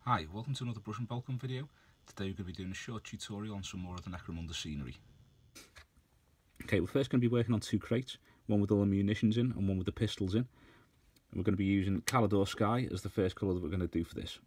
Hi, welcome to another Brush and Balcon video. Today we're going to be doing a short tutorial on some more of the Necromunda scenery. Okay, we're first going to be working on two crates, one with all the munitions in and one with the pistols in. And we're going to be using Calidor Sky as the first colour that we're going to do for this.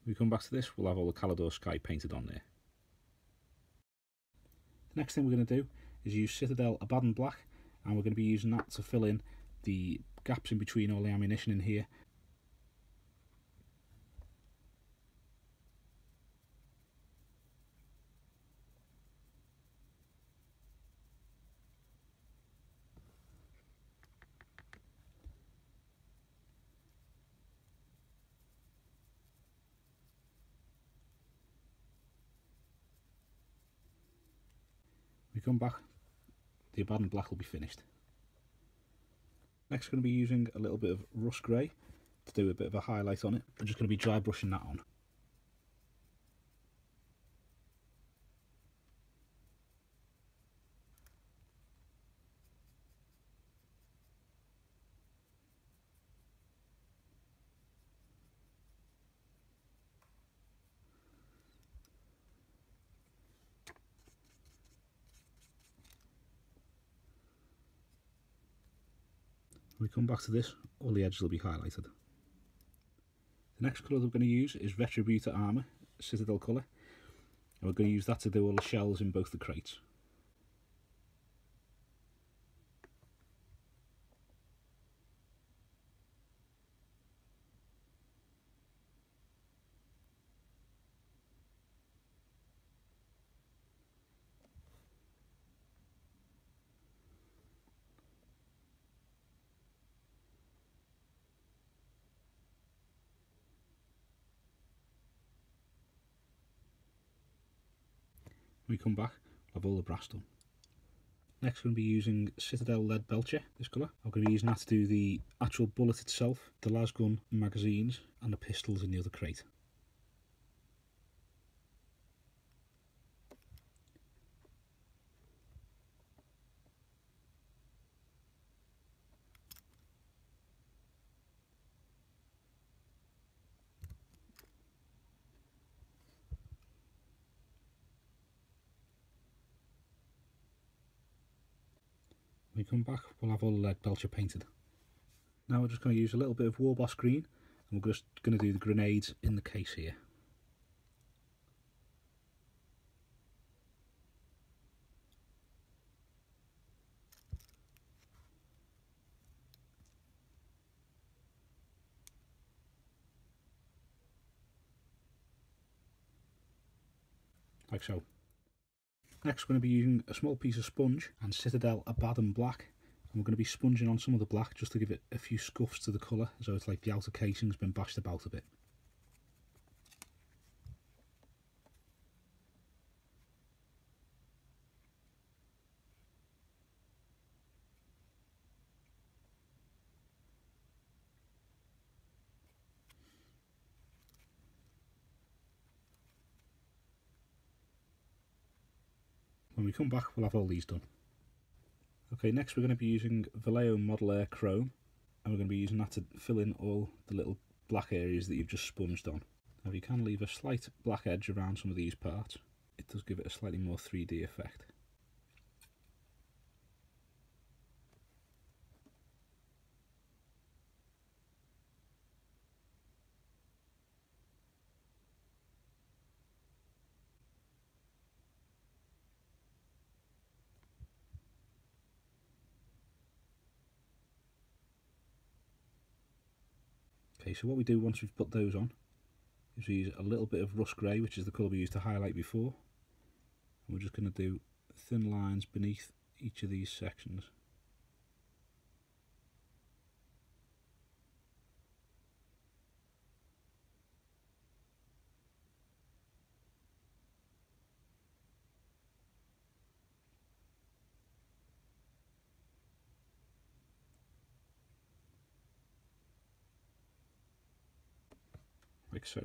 When we come back to this, we'll have all the Calidor Sky painted on there. The next thing we're going to do is use Citadel Abaddon Black, and we're going to be using that to fill in the gaps in between all the ammunition in here. We come back, the Abaddon Black will be finished. Next we're going to be using a little bit of Rust Grey to do a bit of a highlight on it. I'm just going to be dry brushing that on. When we come back to this, all the edges will be highlighted. The next colour that we're going to use is Retributor Armour, Citadel colour, and we're going to use that to do all the shells in both the crates. When we come back, we'll have all the brass done. Next we're going to be using Citadel Leadbelcher, this colour. I'm going to be using that to do the actual bullet itself, the lasgun magazines and the pistols in the other crate. When we come back, we'll have all the Leadbelcher painted. Now we're just going to use a little bit of Warboss green, and we're just going to do the grenades in the case here. Like so. Next we're going to be using a small piece of sponge and Citadel Abaddon Black, and we're going to be sponging on some of the black just to give it a few scuffs to the colour, so it's like the outer casing's been bashed about a bit. When we come back, we'll have all these done. Okay, next we're going to be using Vallejo Model Air Chrome, and we're going to be using that to fill in all the little black areas that you've just sponged on. Now you can leave a slight black edge around some of these parts. It does give it a slightly more 3D effect. Okay, so what we do once we've put those on is we use a little bit of Rust Grey, which is the colour we used to highlight before. And we're just going to do thin lines beneath each of these sections. like so.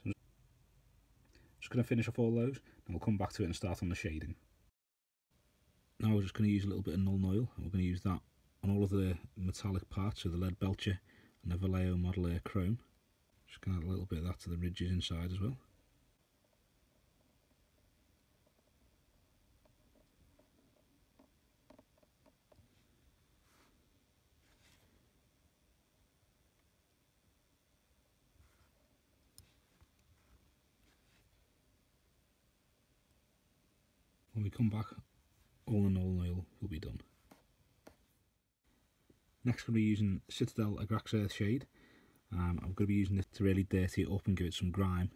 So I'm just going to finish off all those, and we'll come back to it and start on the shading. Now we're just going to use a little bit of Nuln Oil, and we're going to use that on all of the metallic parts of the Leadbelcher and the Vallejo Model Air Chrome. Just going to add a little bit of that to the ridges inside as well. When we come back, all the Nuln Oil will be done. Next we're going to be using Citadel Agrax Earthshade. I'm going to be using it to really dirty it up and give it some grime.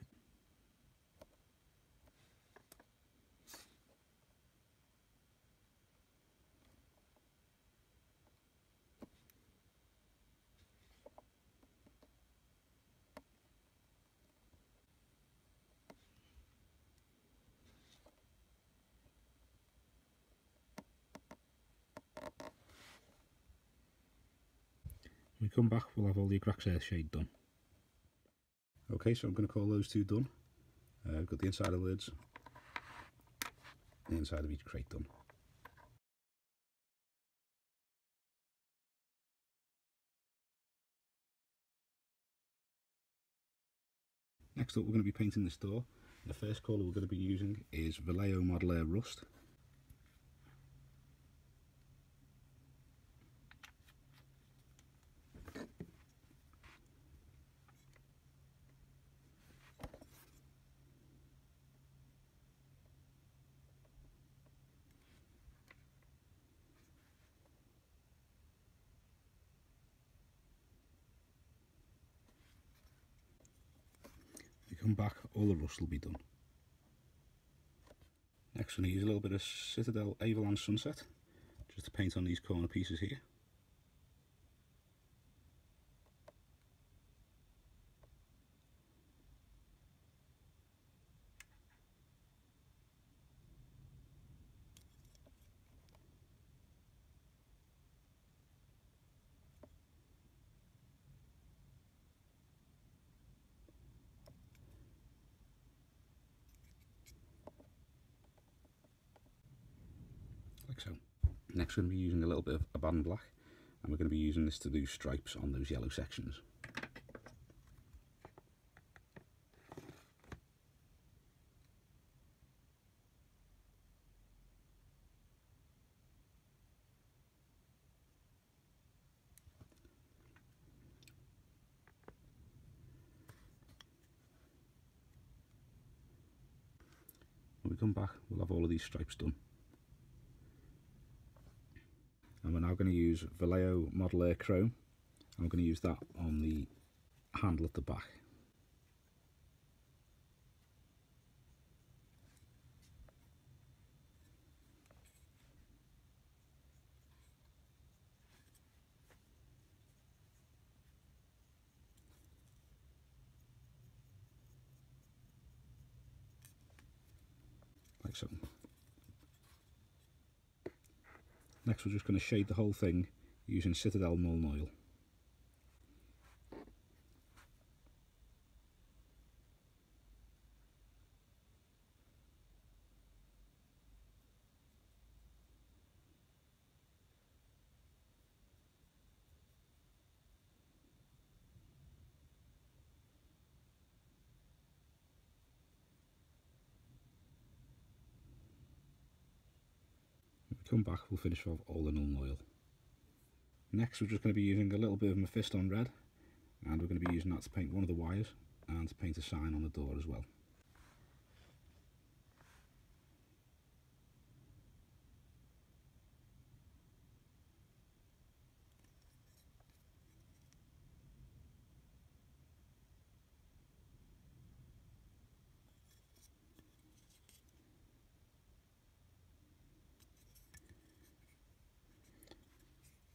When we come back, we'll have all the Agrax Earthshade done. Okay, so I'm going to call those two done. I've got the inside of the lids, the inside of each crate done. Next up, we're going to be painting this door. The first colour we're going to be using is Vallejo Model Air Rust. Come back, all the rust will be done. Next we're going to use a little bit of Citadel Averland Sunset just to paint on these corner pieces here. Like so. Next we're going to be using a little bit of Abaddon Black, and we're going to be using this to do stripes on those yellow sections. When we come back, we'll have all of these stripes done. And we're now going to use Vallejo Model Air Chrome, and we're going to use that on the handle at the back. Like so. Next we're just going to shade the whole thing using Citadel Nuln Oil. Come back, we'll finish off all the Nuln Oil. Next we're just going to be using a little bit of Mephiston Red, and we're going to be using that to paint one of the wires and to paint a sign on the door as well.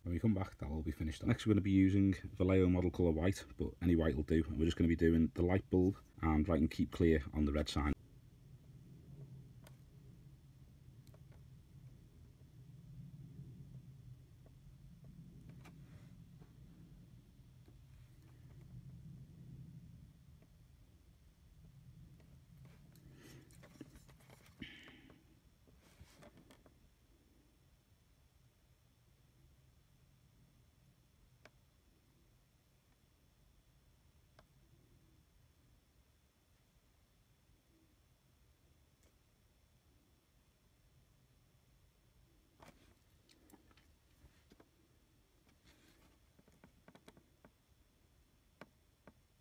When we come back, that'll all be finished. Next we're going to be using Vallejo model colour white, but any white will do. And we're just going to be doing the light bulb and writing keep clear on the red sign.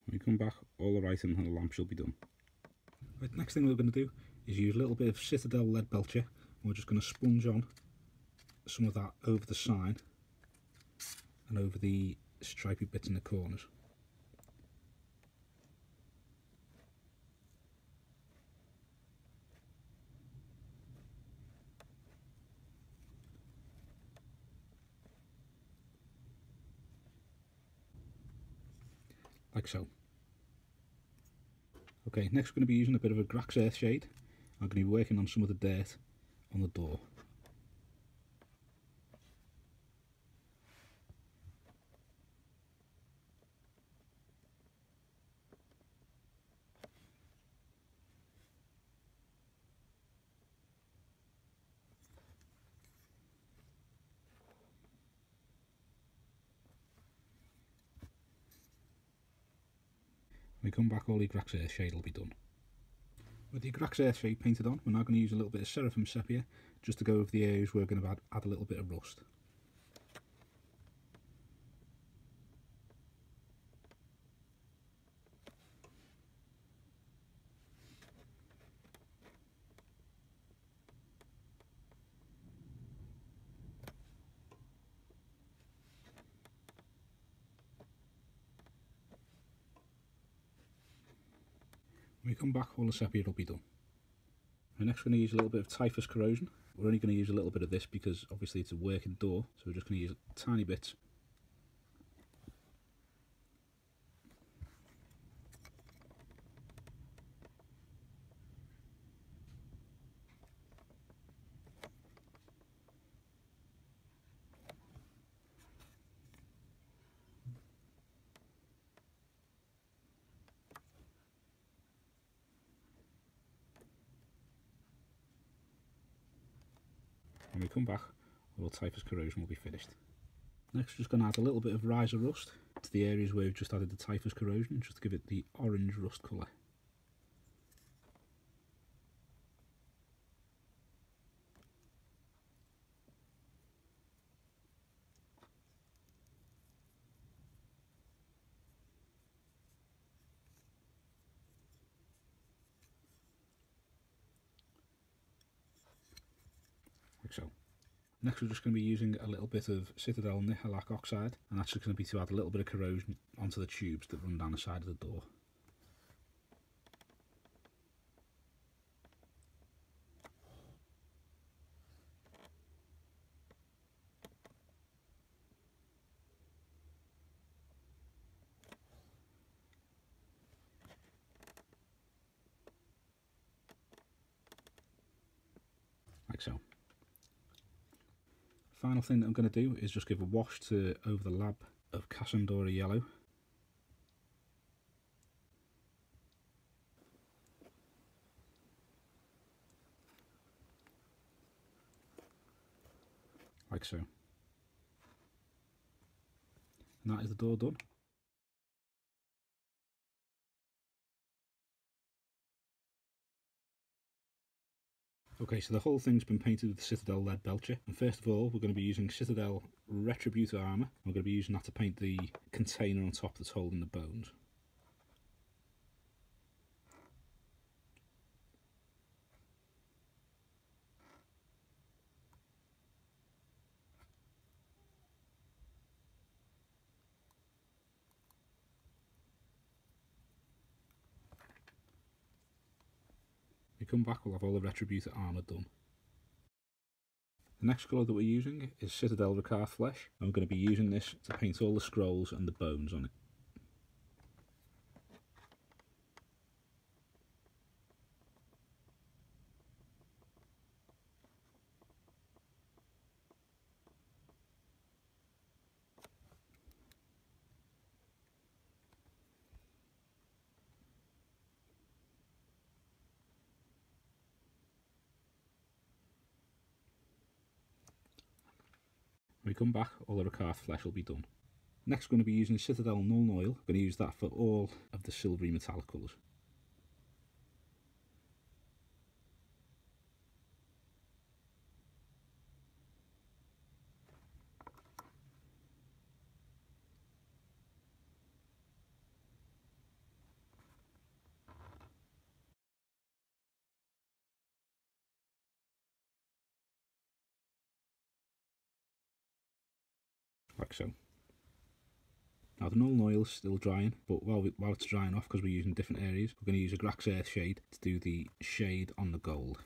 When we come back, all the writing on the lamp shall be done. Right, next thing we're going to do is use a little bit of Citadel Leadbelcher. We're just going to sponge on some of that over the sign and over the stripy bits in the corners. Like so. Okay, next we're going to be using a bit of Agrax Earthshade. I'm going to be working on some of the dirt on the door. When we come back, all the Agrax Earthshade will be done. With the Agrax Earthshade painted on, we're now going to use a little bit of Seraphim Sepia just to go over the areas where we're going to add a little bit of rust. When we come back, all the sepia will be done. We're next going to use a little bit of Typhus Corrosion. We're only going to use a little bit of this because obviously it's a working door, so we're just going to use tiny bits. When we come back, all Typhus Corrosion will be finished. Next, we're just going to add a little bit of Ryza rust to the areas where we've just added the Typhus Corrosion, just to give it the orange rust colour. Like so. Next we're just going to be using a little bit of Citadel Nihilakh Oxide, and that's just going to be to add a little bit of corrosion onto the tubes that run down the side of the door. Like so. Final thing that I'm going to do is just give a wash to over the lab of Cassandora yellow. Like so. And that is the door done. Okay, so the whole thing's been painted with the Citadel Leadbelcher, and first of all we're going to be using Citadel Retributor Armour. We're going to be using that to paint the container on top that's holding the bones. When we come back, we'll have all the Retributor armour done. The next colour that we're using is Citadel Rakarth Flesh, and we're going to be using this to paint all the scrolls and the bones on it. When we come back, all the Rakarth Flesh will be done. Next we're going to be using Citadel Nuln Oil. We're going to use that for all of the silvery metallic colours. like so. Now the Nuln Oil is still drying, but while it's drying off, because we're using different areas, we're going to use Agrax Earthshade to do the shade on the gold.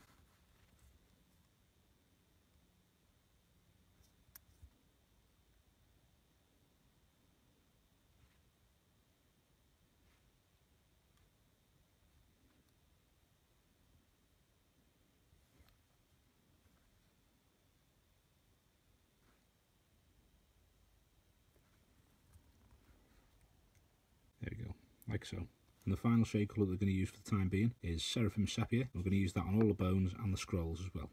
There we go, like so. And the final shade colour we're going to use for the time being is Seraphim Sepia. We're going to use that on all the bones and the scrolls as well.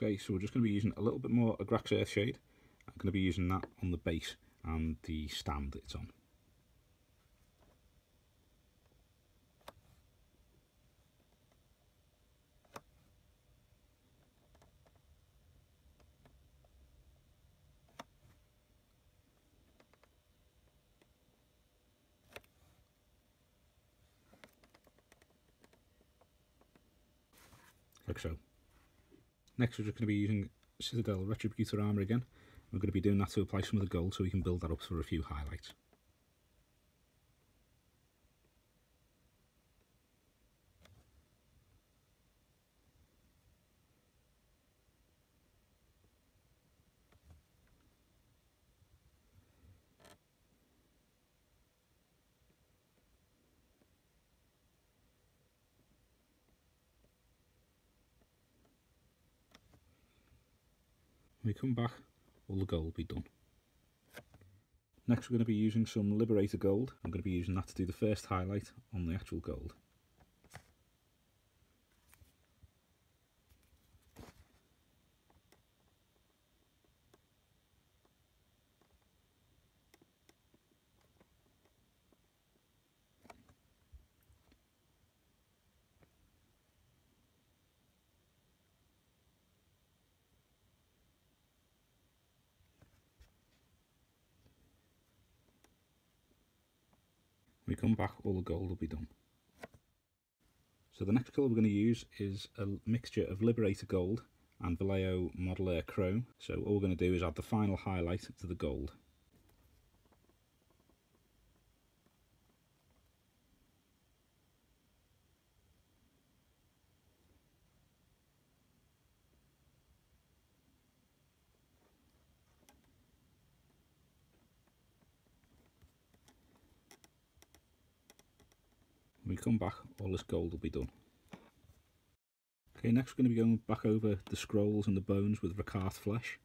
Okay, so we're just going to be using a little bit more Agrax Earthshade. I'm going to be using that on the base and the stand that it's on. Like so. Next we're just going to be using Citadel Retributor Armour again. We're going to be doing that to apply some of the gold so we can build that up for a few highlights. When we come back, all the gold will be done. Next we're going to be using some Liberator gold. I'm going to be using that to do the first highlight on the actual gold. When we come back, all the gold will be done. So the next colour we're going to use is a mixture of Liberator gold and Vallejo Model Air chrome. So all we're going to do is add the final highlight to the gold. When we come back, all this gold will be done. Okay, next we're going to be going back over the scrolls and the bones with Rakarth flesh.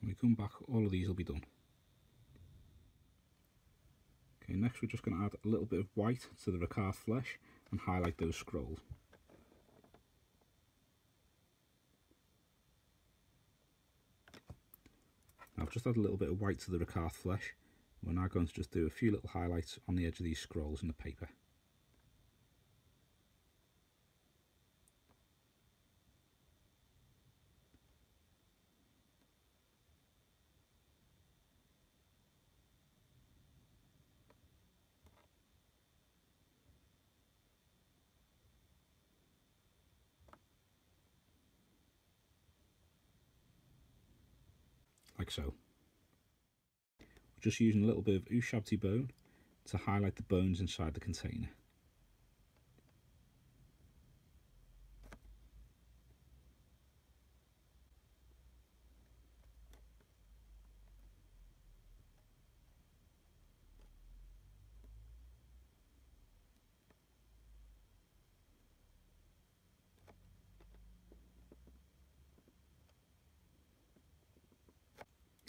When we come back, all of these will be done. Okay, next we're just going to add a little bit of white to the Rakarth flesh and highlight those scrolls. Now I've just added a little bit of white to the Rakarth flesh. We're now going to just do a few little highlights on the edge of these scrolls in the paper. Like so. We're just using a little bit of Ushabti bone to highlight the bones inside the container.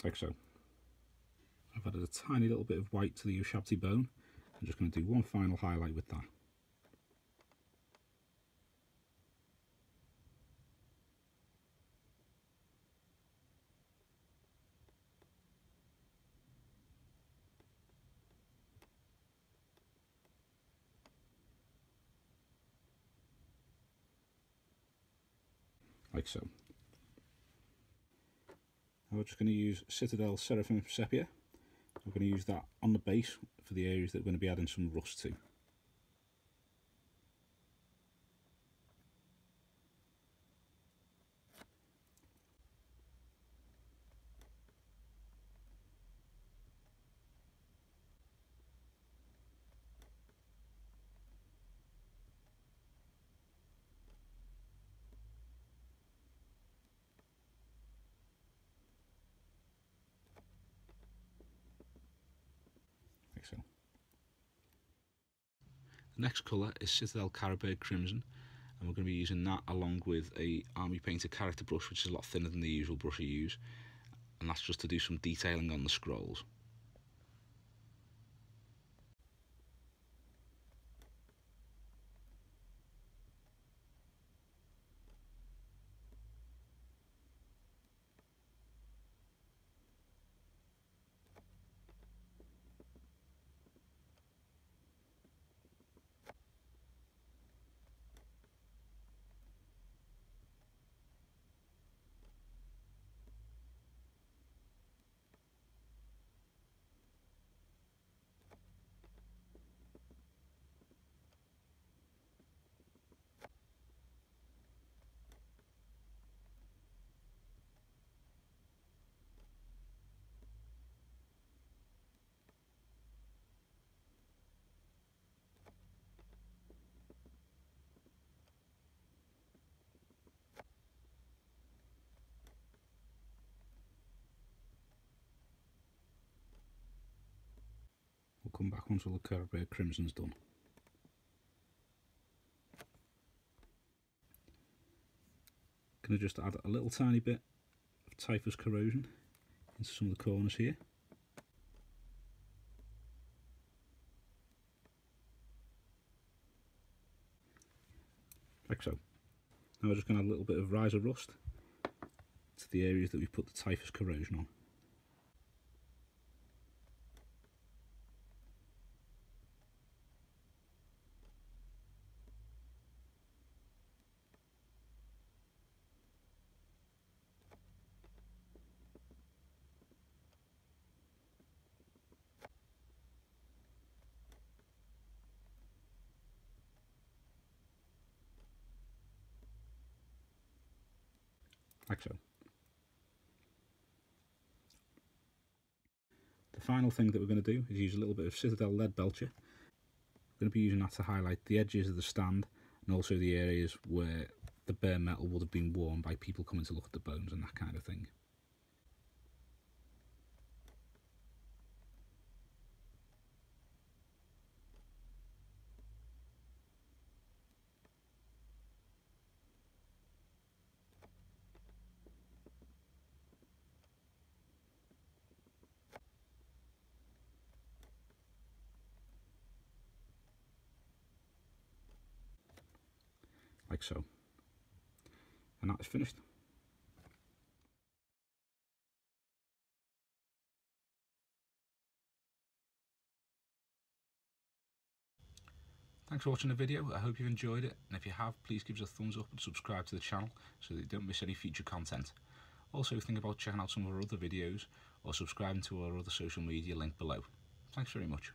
like so. I've added a tiny little bit of white to the Ushabti bone. I'm just going to do one final highlight with that. Like so. Now we're just going to use Citadel Seraphim Sepia. We're going to use that on the base for the areas that we're going to be adding some rust to. Like so. The next colour is Citadel Carroburg Crimson, and we're going to be using that along with a army painted character brush, which is a lot thinner than the usual brush I use, and that's just to do some detailing on the scrolls. We'll come back once all the Carroburg Crimson's done. Going to just add a little tiny bit of Typhus Corrosion into some of the corners here. Like so. Now we're just going to add a little bit of Ryza rust to the areas that we've put the Typhus Corrosion on. Like so. The final thing that we're going to do is use a little bit of Citadel Leadbelcher. We're going to be using that to highlight the edges of the stand and also the areas where the bare metal would have been worn by people coming to look at the bones and that kind of thing. Like so. And that is finished. Thanks for watching the video. I hope you've enjoyed it, and if you have, please give us a thumbs up and subscribe to the channel so that you don't miss any future content. Also, think about checking out some of our other videos or subscribing to our other social media link below. Thanks very much.